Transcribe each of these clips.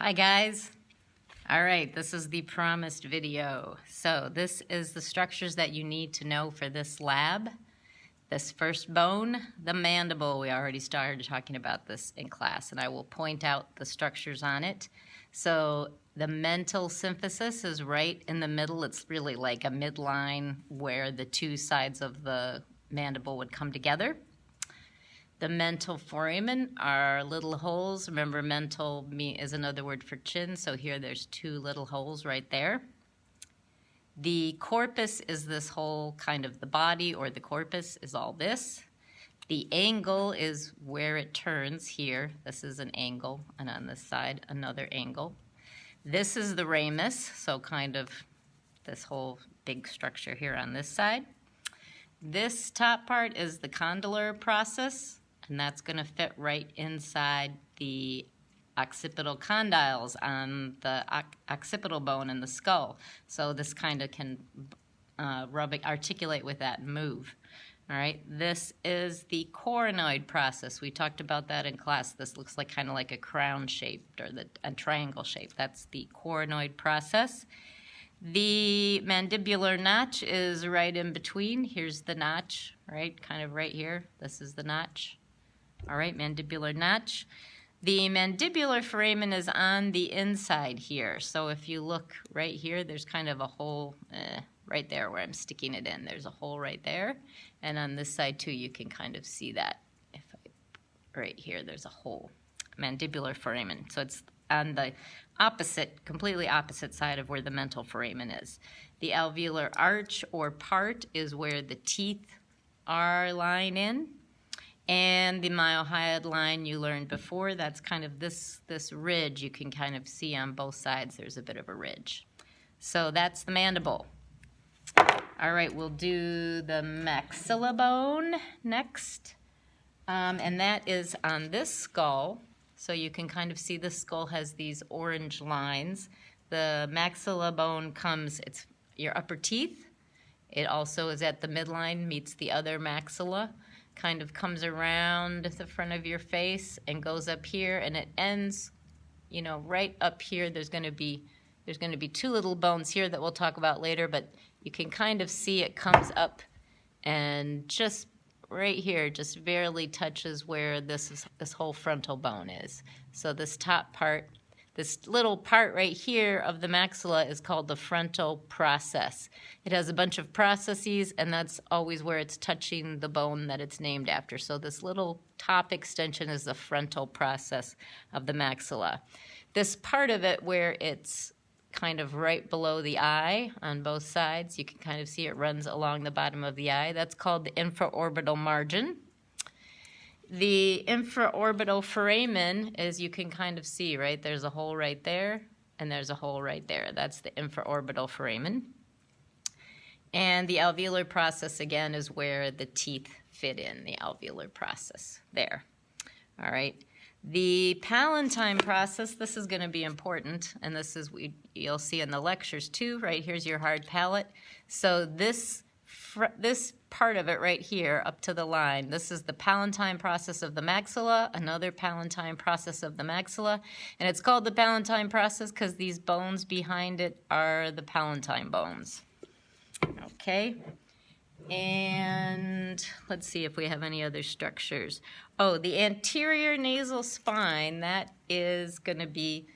Hi guys. All right, this is the promised video. So this is the structures that you need to know for this lab. This first bone, the mandible, we already started talking about this in class, and I will point out the structures on it. So the mental symphysis is right in the middle. It's really like a midline where the two sides of the mandible would come together. The mental foramen are little holes. Remember, mental is another word for chin, so here there's two little holes right there. The corpus is this whole kind of the body, or the corpus is all this. The angle is where it turns here. This is an angle, and on this side, another angle. This is the ramus, so kind of this whole big structure here on this side. This top part is the condylar process, and that's going to fit right inside the occipital condyles on the occipital bone in the skull. So this kind of can articulate with that and move. All right, this is the coronoid process. We talked about that in class. This looks like kind of like a crown shaped or a triangle shape. That's the coronoid process. The mandibular notch is right in between. Here's the notch, right, kind of right here. This is the notch. All right, mandibular notch. The mandibular foramen is on the inside here. So if you look right here, there's kind of a hole right there where I'm sticking it in. There's a hole right there. And on this side too, you can kind of see that. Right here, there's a hole, mandibular foramen. So it's on the opposite, completely opposite side of where the mental foramen is. The alveolar arch or part is where the teeth are lying in. And the mylohyoid line you learned before, that's kind of this ridge you can kind of see on both sides. There's a bit of a ridge. So that's the mandible. All right, we'll do the maxilla bone next. And that is on this skull. So you can kind of see the skull has these orange lines. The maxilla bone comes, it's your upper teeth. It also is at the midline, meets the other maxilla. Kind of comes around the front of your face and goes up here, and it ends, you know, right up here. There's going to be two little bones here that we'll talk about later, but you can kind of see it comes up and just right here just barely touches where this whole frontal bone is. So this top part, this little part right here of the maxilla is called the frontal process. It has a bunch of processes, and that's always where it's touching the bone that it's named after. So this little top extension is the frontal process of the maxilla. This part of it where it's kind of right below the eye on both sides, you can kind of see it runs along the bottom of the eye. That's called the infraorbital margin. The infraorbital foramen, as you can kind of see, right? There's a hole right there, and there's a hole right there. That's the infraorbital foramen. And the alveolar process, again, is where the teeth fit in, the alveolar process there. All right. The palatine process, this is going to be important, and this is you'll see in the lectures too. Right here's your hard palate. So this part of it right here up to the line, this is the palatine process of the maxilla, another palatine process of the maxilla, and it's called the palatine process because these bones behind it are the palatine bones. Okay, and let's see if we have any other structures. Oh, the anterior nasal spine, that is going to be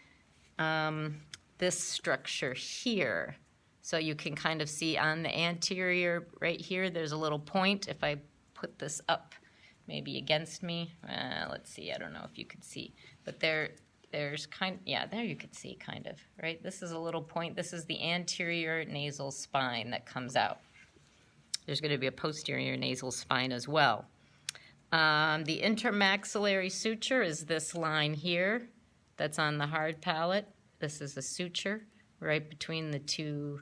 this structure here. So you can kind of see on the anterior right here, there's a little point. If I put this up maybe against me, let's see, I don't know if you could see, but there's there you could see kind of, right? This is a little point. This is the anterior nasal spine that comes out. There's going to be a posterior nasal spine as well. The intermaxillary suture is this line here that's on the hard palate. This is a suture right between the two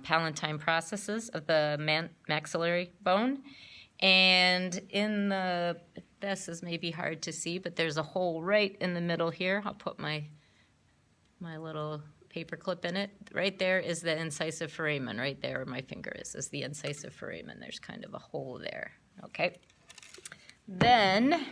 palatine processes of the maxillary bone. And in this is maybe hard to see, but there's a hole right in the middle here. I'll put my little paper clip in it. Right there is the incisive foramen. Right there where my finger is the incisive foramen. There's kind of a hole there. Okay. Then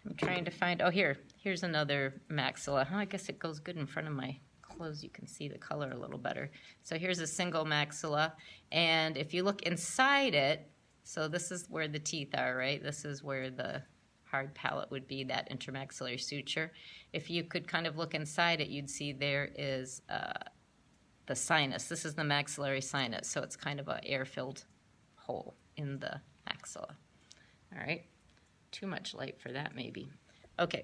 I'm trying to find, here's Here's another maxilla. Oh, I guess it goes good in front of my clothes. You can see the color a little better. So here's a single maxilla, and if you look inside it, so this is where the teeth are, right? This is where the hard palate would be, that intermaxillary suture. If you could kind of look inside it, you'd see there is the sinus. This is the maxillary sinus, so it's kind of an air-filled hole in the maxilla. All right, too much light for that maybe. Okay,